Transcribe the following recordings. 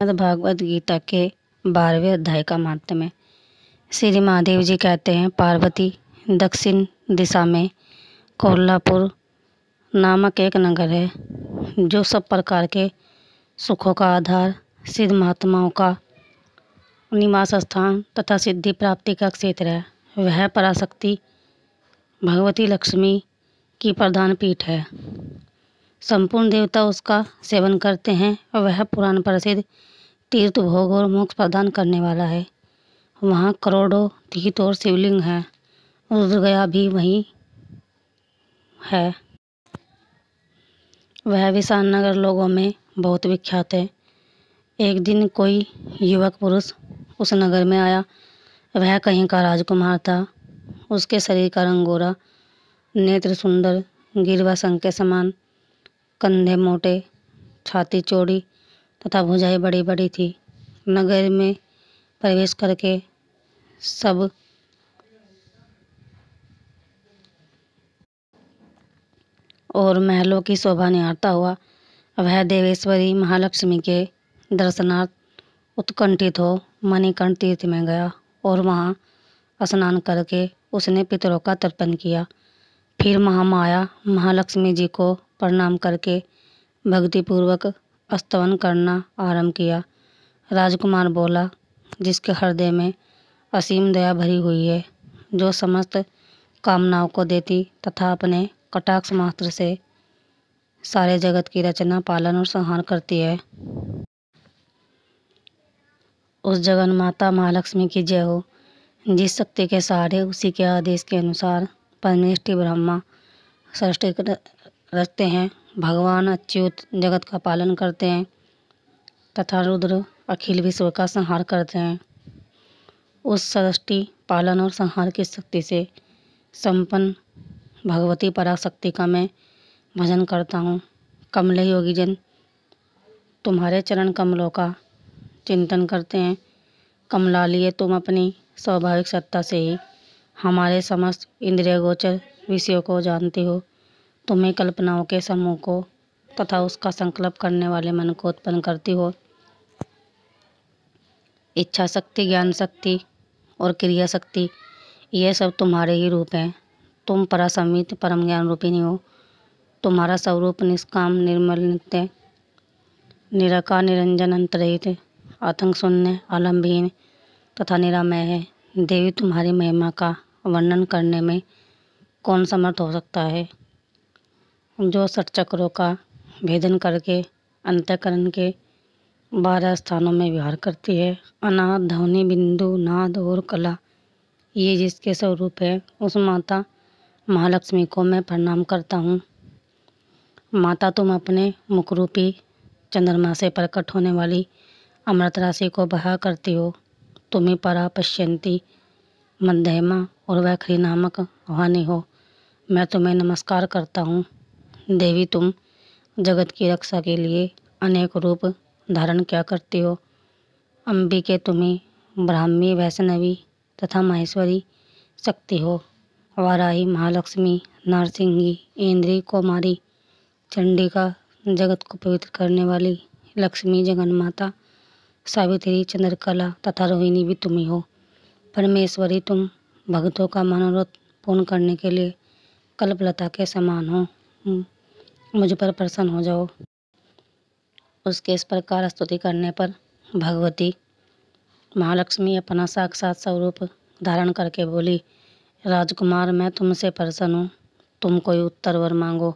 भागवत गीता के 12वें अध्याय का महात्म्य। श्री महादेव जी कहते हैं, पार्वती दक्षिण दिशा में कोल्हापुर नामक एक नगर है, जो सब प्रकार के सुखों का आधार, सिद्ध महात्माओं का निवास स्थान तथा सिद्धि प्राप्ति का क्षेत्र है। वह पराशक्ति भगवती लक्ष्मी की प्रधान पीठ है। संपूर्ण देवता उसका सेवन करते हैं। वह पुराण प्रसिद्ध तीर्थ, भोग और मोक्ष प्रदान करने वाला है। वहाँ करोड़ों तीर्थ और शिवलिंग हैं। रुद्रगया भी वहीं है। वह विशाल नगर लोगों में बहुत विख्यात है। एक दिन कोई युवक पुरुष उस नगर में आया। वह कहीं का राजकुमार था। उसके शरीर का रंग गोरा, नेत्र सुंदर, गिरवा संग के समान, कंधे मोटे, छाती चौड़ी तथा भुजाएं बड़ी बड़ी थी। नगर में प्रवेश करके सब और महलों की शोभा निहारता हुआ वह देवेश्वरी महालक्ष्मी के दर्शनार्थ उत्कंठित हो मणिकर्ण तीर्थ में गया और वहाँ स्नान करके उसने पितरों का तर्पण किया। फिर महामाया महालक्ष्मी जी को प्रणाम करके भक्तिपूर्वक स्तवन करना आरंभ किया। राजकुमार बोला, जिसके हृदय में असीम दया भरी हुई है, जो समस्त कामनाओं को देती तथा अपने कटाक्ष मात्र से सारे जगत की रचना, पालन और संहार करती है, उस जगन माता महालक्ष्मी की जय हो। जिस शक्ति के सहारे उसी के आदेश के अनुसार परमेष्टि ब्रह्मा सृष्टि रचते हैं, भगवान अच्युत जगत का पालन करते हैं तथा रुद्र अखिल विश्व का संहार करते हैं, उस सृष्टि, पालन और संहार की शक्ति से संपन्न भगवती पराशक्ति का मैं भजन करता हूँ। कमले योगी जन तुम्हारे चरण कमलों का चिंतन करते हैं। कमलालिए तुम अपनी स्वाभाविक सत्ता से ही हमारे समस्त इंद्रिय गोचर विषयों को जानते हो। तुम्हें कल्पनाओं के समूह को तथा उसका संकल्प करने वाले मन को उत्पन्न करती हो। इच्छा शक्ति, ज्ञान शक्ति और क्रिया शक्ति, ये सब तुम्हारे ही रूप हैं। तुम परासंवित परम ज्ञान रूपिणी हो। तुम्हारा स्वरूप निष्काम, निर्मल, नित्य, निराकार, निरंजन, अंतरहित, आतंक शून्य, आलम्बहीन तथा निरामय है। देवी, तुम्हारी महिमा का वर्णन करने में कौन समर्थ हो सकता है, जो षटचक्रों का भेदन करके अंतःकरण के 12 स्थानों में विहार करती है। अनाद, ध्वनि, बिंदु, नाद और कला, ये जिसके स्वरूप है, उस माता महालक्ष्मी को मैं प्रणाम करता हूँ। माता, तुम अपने मुखरूपी चंद्रमा से प्रकट होने वाली अमृत राशि को बहा करती हो। तुम्ही परा, पश्यंती, मध्यमा और वैखरी नामक वाणी हो। मैं तुम्हें नमस्कार करता हूँ। देवी, तुम जगत की रक्षा के लिए अनेक रूप धारण क्या करती हो। अंबिके, तुम्ही ब्राह्मी, वैष्णवी तथा माहेश्वरी शक्ति हो। वाराही, महालक्ष्मी, नारसिंगी, इंद्री, कौमारी, चंडिका, जगत को पवित्र करने वाली लक्ष्मी, जगन्माता, सावित्री, चंद्रकला तथा रोहिणी भी तुम्ही हो। परमेश्वरी, तुम भक्तों का मनोरथ पूर्ण करने के लिए कल्पलता के समान हो। मुझ पर प्रसन्न हो जाओ। उसके इस प्रकार स्तुति करने पर भगवती महालक्ष्मी अपना साक्षात स्वरूप धारण करके बोली, राजकुमार, मैं तुमसे प्रसन्न हूँ। तुम कोई उत्तर वर मांगो।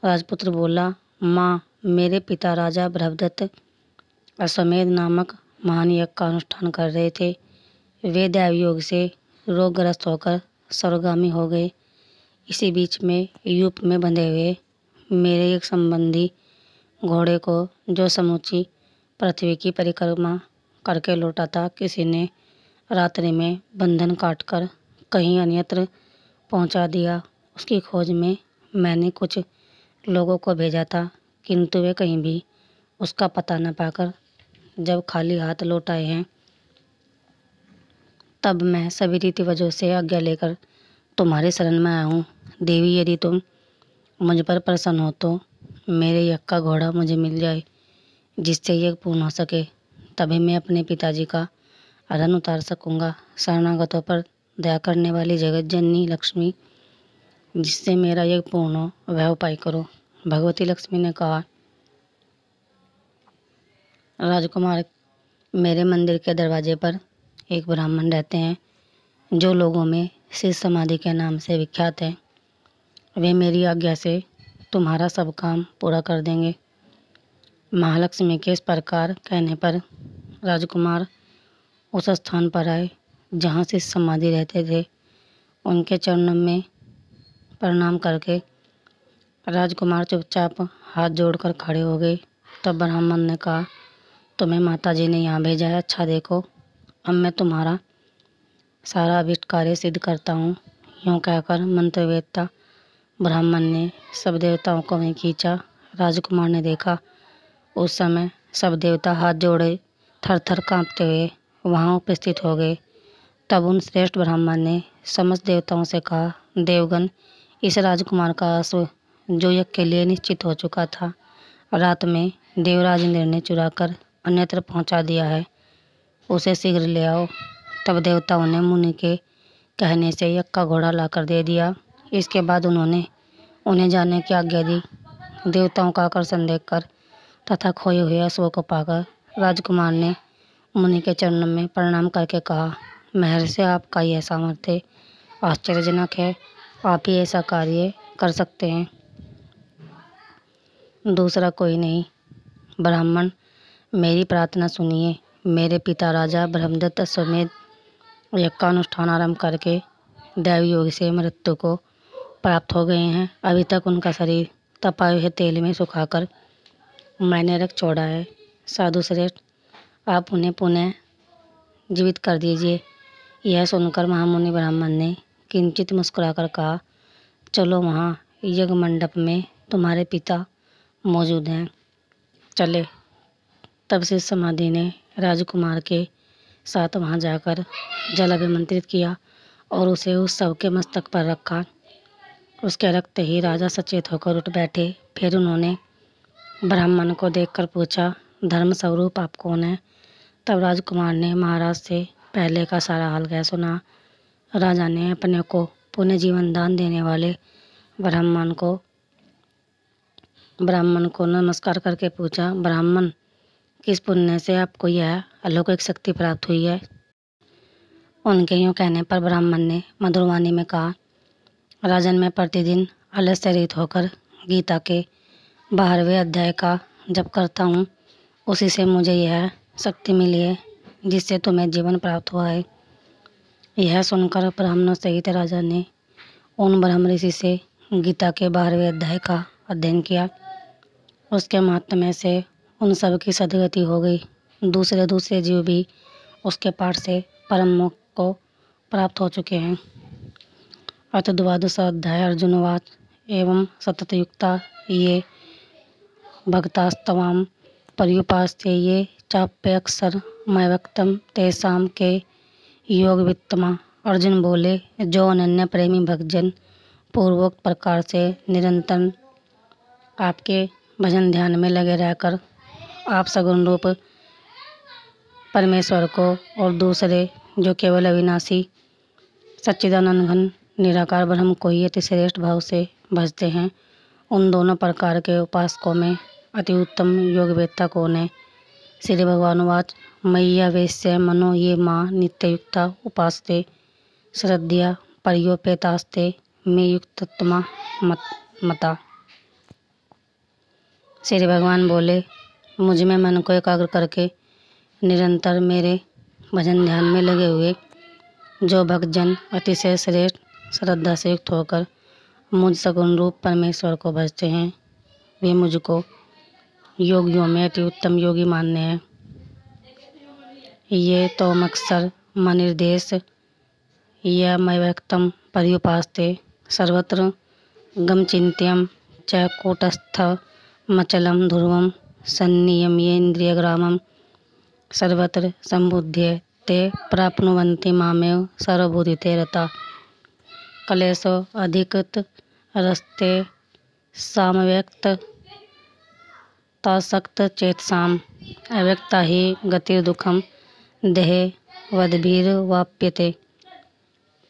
राजपुत्र बोला, माँ, मेरे पिता राजा बृहदत्त अश्वमेध नामक महान यज्ञ का अनुष्ठान कर रहे थे। वे दैवयोग से रोगग्रस्त होकर स्वर्गगामी हो गए। इसी बीच में यूप में बंधे हुए मेरे एक संबंधी घोड़े को, जो समूची पृथ्वी की परिक्रमा करके लौटा था, किसी ने रात्रि में बंधन काटकर कहीं अन्यत्र पहुंचा दिया। उसकी खोज में मैंने कुछ लोगों को भेजा था, किंतु वे कहीं भी उसका पता न पाकर जब खाली हाथ लौट आए हैं, तब मैं सभी रीति वजहों से आज्ञा लेकर तुम्हारे शरण में आया हूँ। देवी, यदि तुम मुझ पर प्रसन्न हो तो मेरे यज्ञ का घोड़ा मुझे मिल जाए। जिससे यज्ञ पूर्ण हो सके, तभी मैं अपने पिताजी का ऋण उतार सकूंगा। शरणागतों पर दया करने वाली जगत जननी लक्ष्मी, जिससे मेरा यज्ञ पूर्ण हो वह उपाय करो। भगवती लक्ष्मी ने कहा, राजकुमार, मेरे मंदिर के दरवाजे पर एक ब्राह्मण रहते हैं जो लोगों में सिद्ध समाधि के नाम से विख्यात है। वे मेरी आज्ञा से तुम्हारा सब काम पूरा कर देंगे। महालक्ष्मी के इस प्रकार कहने पर राजकुमार उस स्थान पर आए जहाँ सिद्ध समाधि रहते थे। उनके चरणों में प्रणाम करके राजकुमार चुपचाप हाथ जोड़कर खड़े हो गए। तब ब्राह्मण ने कहा, तुम्हें माताजी ने यहाँ भेजा है। अच्छा देखो, अब मैं तुम्हारा सारा अभिष्ट कार्य सिद्ध करता हूँ। यूँ कहकर मंत्र वेदता ब्राह्मण ने सब देवताओं को वहीं खींचा। राजकुमार ने देखा, उस समय सब देवता हाथ जोड़े थर थर काँपते हुए वहाँ उपस्थित हो गए। तब उन श्रेष्ठ ब्राह्मण ने समस्त देवताओं से कहा, देवगण, इस राजकुमार का अश्व जो यज्ञ के लिए निश्चित हो चुका था, रात में देवराज इंद्र ने चुराकर अन्यत्र पहुंचा दिया है। उसे शीघ्र ले आओ। तब देवताओं ने मुनि के कहने से यज्ञ का घोड़ा लाकर दे दिया। इसके बाद उन्होंने उन्हें जाने की आज्ञा दी। देवताओं का आकर्षण देखकर तथा खोए हुए अश्व को पाकर राजकुमार ने मुनि के चरणों में प्रणाम करके कहा, महर्षि, आपका यह सामर्थ्य आश्चर्यजनक है। आप ही ऐसा कार्य कर सकते हैं, दूसरा कोई नहीं। ब्राह्मण, मेरी प्रार्थना सुनिए। मेरे पिता राजा ब्रह्मदत्त अश्वमेध यज्ञ का अनुष्ठान आरंभ करके दैव योग से मृत्यु को प्राप्त हो गए हैं। अभी तक उनका शरीर तपाए हुए तेल में सुखाकर मैंने रख छोड़ा है। साधु श्रेष्ठ, आप उन्हें पुनः जीवित कर दीजिए। यह सुनकर महामुनि ब्राह्मण ने किंचित मुस्कुराकर कहा, चलो, वहाँ यज्ञ मंडप में तुम्हारे पिता मौजूद हैं, चले। तब से समाधि ने राजकुमार के साथ वहाँ जाकर जल अभिमंत्रित किया और उसे उस शव के मस्तक पर रखा। उसके रखते ही राजा सचेत होकर उठ बैठे। फिर उन्होंने ब्राह्मण को देखकर पूछा, धर्म स्वरूप आप कौन है? तब राजकुमार ने महाराज से पहले का सारा हाल कह सुना। राजा ने अपने को पुण्य जीवन दान देने वाले ब्राह्मण को नमस्कार करके पूछा, ब्राह्मण, किस पुण्य से आपको यह अलौकिक शक्ति प्राप्त हुई है? उनके यूँ कहने पर ब्राह्मण ने मधुर वाणी में कहा, राजन, मैं प्रतिदिन आलस्य रहित होकर गीता के 12वें अध्याय का जप करता हूँ। उसी से मुझे यह शक्ति मिली है जिससे तुम्हें जीवन प्राप्त हुआ है। यह सुनकर ब्राह्मणों सहित राजा ने उन ब्रह्म ऋषि से गीता के 12वें अध्याय का अध्ययन किया। उसके महात्म्य से उन सब की सदगति हो गई। दूसरे जीव भी उसके पाठ से परम मोक्ष को प्राप्त हो चुके हैं। अथ द्वादश अध्याय। अर्जुनवाच, एवं सततयुक्ता ये भक्तास्तवाम पर्युपास्ते ये चाप्यक्षर मयवक्तम तेषां के योग वित्तमा। अर्जुन बोले, जो अनन्य प्रेमी भक्तजन पूर्वोक्त प्रकार से निरंतर आपके भजन ध्यान में लगे रहकर आप सगुण रूप परमेश्वर को और दूसरे जो केवल अविनाशी सच्चिदानंद घन निराकार ब्रह्म को ही अति श्रेष्ठ भाव से भजते हैं, उन दोनों प्रकार के उपासकों में अति उत्तम योग वेत्ता कौन है? श्री भगवान वाच, मय्यावेश्य मनो ये माँ नित्ययुक्ता उपासते श्रद्धया पर्योपेतास्ते मे युक्ततमा मता। श्री भगवान बोले, मुझ में मन को एकाग्र करके निरंतर मेरे भजन ध्यान में लगे हुए जो भक्तजन अतिशय श्रेष्ठ श्रद्धा से युक्त होकर मुझ सगुण रूप परमेश्वर को भजते हैं, वे मुझको योगियों में अति उत्तम योगी मानने हैं। ये तो मक्षर मनिर्देश यह मयव्यक्तम पर्युपास्ते सर्वत्र गमचिन्त्यम च कूटस्थ मचलम ध्रुवम सन्नियम्येन्द्रियग्रामम सर्वत्र संबुध्य ते प्राप्नुवन्ति मामेव सर्वभूतिते रता। कलेशो अधिकृत रस्ते सामव्यक्त तासक्त चेतसाम अव्यक्ता ही गतिर्दुखम देह वदभिर्वाप्यते।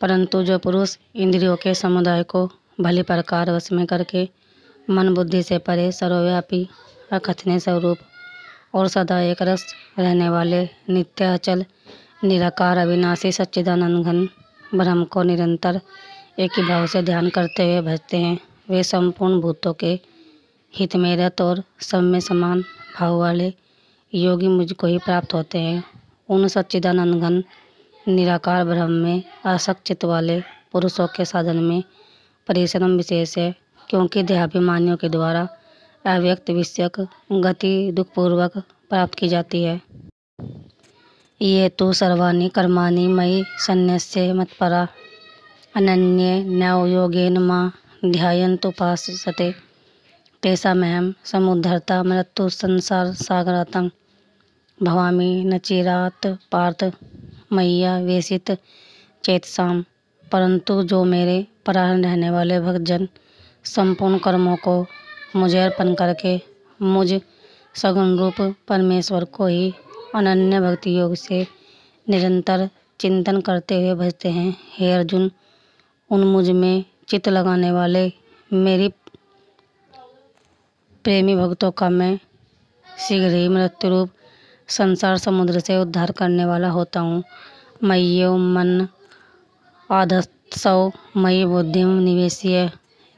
परंतु जो पुरुष इंद्रियों के समुदाय को भली प्रकार वश में करके मन बुद्धि से परे सर्वव्यापी अकथनीय स्वरूप और सदा एक रस रहने वाले नित्य अचल निराकार अविनाशी सच्चिदानंद घन ब्रह्म को निरंतर एक ही भाव से ध्यान करते हुए भजते हैं, वे संपूर्ण भूतों के हित में रत और सब में समान भाव वाले योगी मुझको ही प्राप्त होते हैं। उन सच्चिदानंद घन निराकार ब्रह्म में आसक्त चित्त वाले पुरुषों के साधन में परिश्रम विशेष है, क्योंकि देहाभिमानियों के द्वारा अव्यक्त विषयक गति दुखपूर्वक प्राप्त की जाती है। ये तो सर्वाणि कर्माणि मयि सन्न्यस्य मत्परा अनन्ये नैव योगेन मां ध्यायन्तुपासते तेषामहं समुद्धर्ता मृत्यु संसार सागरातं भवामि न चिरात् पार्थ मैया वेशित चेतसाम। परंतु जो मेरे परायण रहने वाले भक्तजन संपूर्ण कर्मों को मुझे अर्पण करके मुझ सगुण रूप परमेश्वर को ही अनन्य भक्ति योग से निरंतर चिंतन करते हुए भजते हैं, हे अर्जुन, उन मुझ में चित्त लगाने वाले मेरी प्रेमी भक्तों का मैं शीघ्र ही मृत्यु रूप संसार समुद्र से उद्धार करने वाला होता हूँ। मय्यो मन आधत्सव मयि बुद्धिं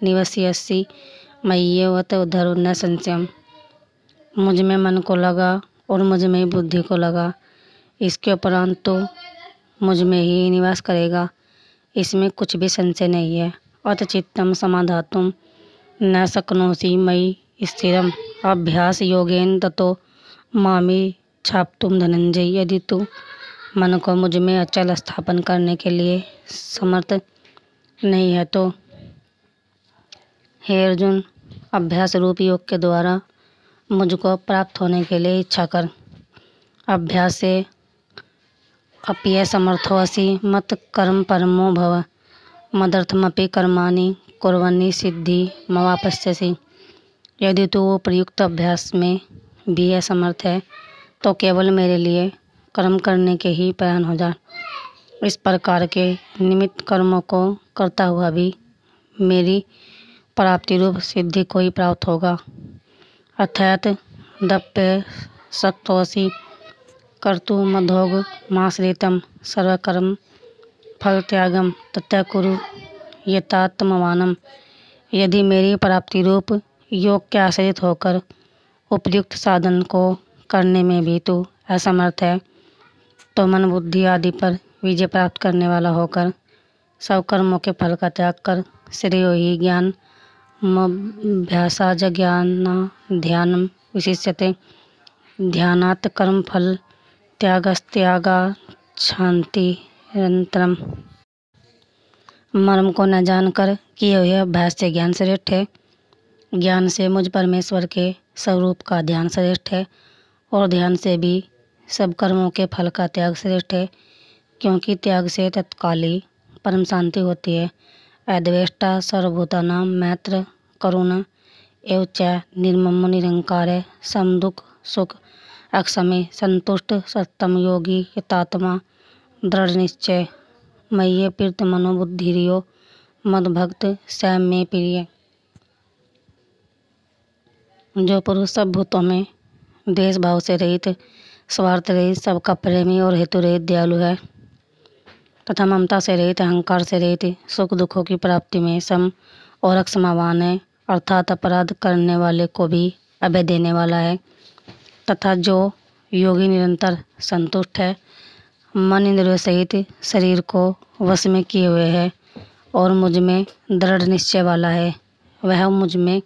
निवस्यसि मय्येव उद्धरो न संशयम्। मुझ में मन को लगा और मुझ में ही बुद्धि को लगा, इसके उपरांत तो मुझ में ही निवास करेगा, इसमें कुछ भी संशय नहीं है। अत चित्तम समाधातुम न शक्नोषि मयि स्थिरम अभ्यास योगेन ततो मामी छाप्तुम धनंजय। यदि तू मन को मुझ में अचल स्थापन करने के लिए समर्थ नहीं है तो हे अर्जुन, अभ्यास रूप योग के द्वारा मुझको प्राप्त होने के लिए इच्छा कर। अभ्यास से अप्य समर्थोऽसि मत कर्म परमो भव मदर्थमपि कर्माणि कुर्वन्नि सिद्धि मवापस्यसि। यदि तू वो प्रयुक्त अभ्यास में भी असमर्थ है तो केवल मेरे लिए कर्म करने के ही प्रयाण हो जा। इस प्रकार के निमित्त कर्मों को करता हुआ भी मेरी प्राप्ति रूप सिद्धि को ही प्राप्त होगा। अर्थात दप्य शक्तोषि कर्तु मधोग माश्रितम सर्वकर्म फल त्यागम तथा कुरु यतात्मवानम। यदि मेरी प्राप्ति रूप योग के आश्रित होकर उपयुक्त साधन को करने में भी तू असमर्थ है तो मन बुद्धि आदि पर विजय प्राप्त करने वाला होकर सब कर्मों के फल का त्याग कर श्रेयो ही ज्ञान अभ्यासाज ज्ञान ध्यान विशिष्यते। ध्यानात् कर्म फल त्यागस्त्यागा शांति निरंतरम। मर्म को न जानकर किए हुए अभ्यास से ज्ञान श्रेष्ठ है, ज्ञान से मुझ परमेश्वर के स्वरूप का ध्यान श्रेष्ठ है और ध्यान से भी सब कर्मों के फल का त्याग श्रेष्ठ है, क्योंकि त्याग से तत्काली परम शांति होती है। अद्वेष्टा सर्वभूतानां मैत्र करुण एवं च निर्मम निरंकार समदुख सुख अक्षमे संतुष्ट सत्तम योगी यतात्मा दृढ़ निश्चय मय्ये प्रीत मनोबुद्धिरियो मदभक्त सैम में प्रिय। जो पुरुष सब भूतों में द्वेष भाव से रहित, स्वार्थ रहित, सबका प्रेमी और हेतु रहित दयालु है तथा ममता से रहित, अहंकार से रहित, सुख दुखों की प्राप्ति में सम और अक्षमावान है, अर्थात अपराध करने वाले को भी अभय देने वाला है। तथा जो योगी निरंतर संतुष्ट है, मन इंद्रियों सहित शरीर को वश में किए हुए है और मुझ में दृढ़ निश्चय वाला है, वह मुझ में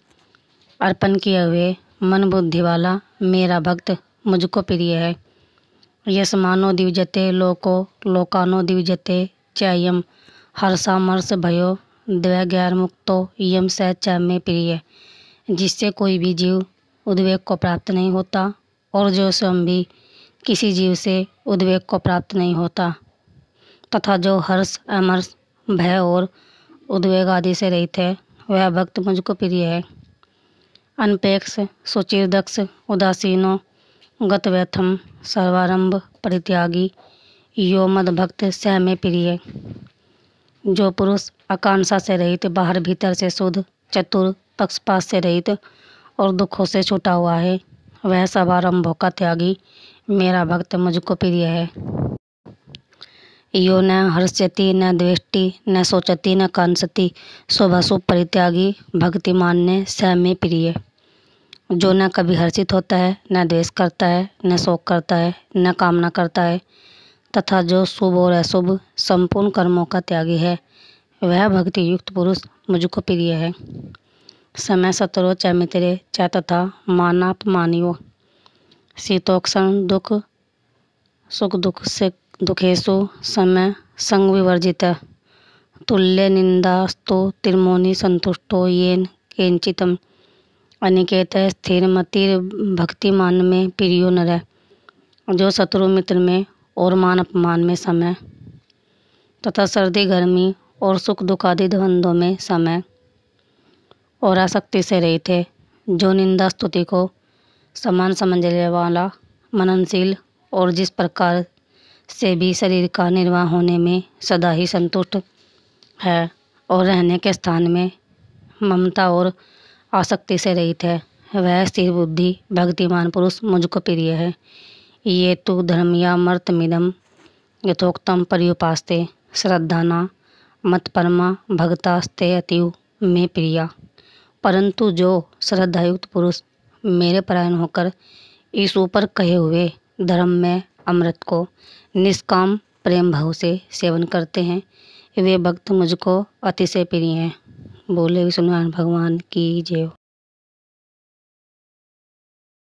अर्पण किए हुए मन बुद्धि वाला मेरा भक्त मुझको प्रिय है। यस्मानो द्विजते लोको लोकानो द्विजते चयम हर्षामर्ष भयो द्वैगैर मुक्तो यम स च में प्रिय। जिससे कोई भी जीव उद्वेग को प्राप्त नहीं होता और जो स्वयं भी किसी जीव से उद्वेग को प्राप्त नहीं होता तथा जो हर्ष अमर्ष भय और उद्वेग आदि से रहित है, वह भक्त मुझको प्रिय है। अनपेक्ष सुचिर्दक्ष उदासीनो गतव्यथम सर्वारंभ परित्यागी यो मदभक्त सह में प्रिय। जो पुरुष आकांक्षा से रहित, बाहर भीतर से शुद्ध, चतुर, पक्षपात से रहित और दुखों से छूटा हुआ है, वह सब आरंभों का त्यागी मेरा भक्त मुझको प्रिय है। यो न हर्ष्यति न द्वेष्टि न शोचति न कांक्षति शुभाशुभ परित्यागी भक्तिमान स में प्रिय। जो न कभी हर्षित होता है, न द्वेष करता है, न शोक करता है, न कामना करता है, तथा जो शुभ और अशुभ संपूर्ण कर्मों का त्यागी है, वह भक्ति युक्त पुरुष मुझको प्रिय है। समय शत्रु च मित्रे च तथा मानापमानियो शीतोक्षण दुख सुख दुख से दुखेशु समय संग विवर्जित तुल्य निंदास्तु तिर्मोनि संतुष्टो येन केंचितम अनिकेत स्थिर मतिर भक्तिमान में प्रियो नर। जो शत्रु मित्र में और मान अपमान में समय तथा सर्दी गर्मी और सुख दुख आदि द्वंद्वों में समय और आसक्ति से रहित है, जो निंदा स्तुति को समान समझने वाला, मननशील और जिस प्रकार से भी शरीर का निर्वाह होने में सदा ही संतुष्ट है और रहने के स्थान में ममता और आसक्ति से रहित है, वह स्थिर बुद्धि भक्तिमान पुरुष मुझको प्रिय है। ये तो धर्मयामर्तमिदम यथोक्तम पर्युपास्ते श्रद्धाना मत परमा भक्तास्ते अतिव में प्रिया। परंतु जो श्रद्धायुक्त पुरुष मेरे परायण होकर इस ऊपर कहे हुए धर्म में अमृत को निष्काम प्रेम भाव से सेवन करते हैं, वे भक्त मुझको अतिशय प्रिय हैं। बोले विष्णु भगवान की जय।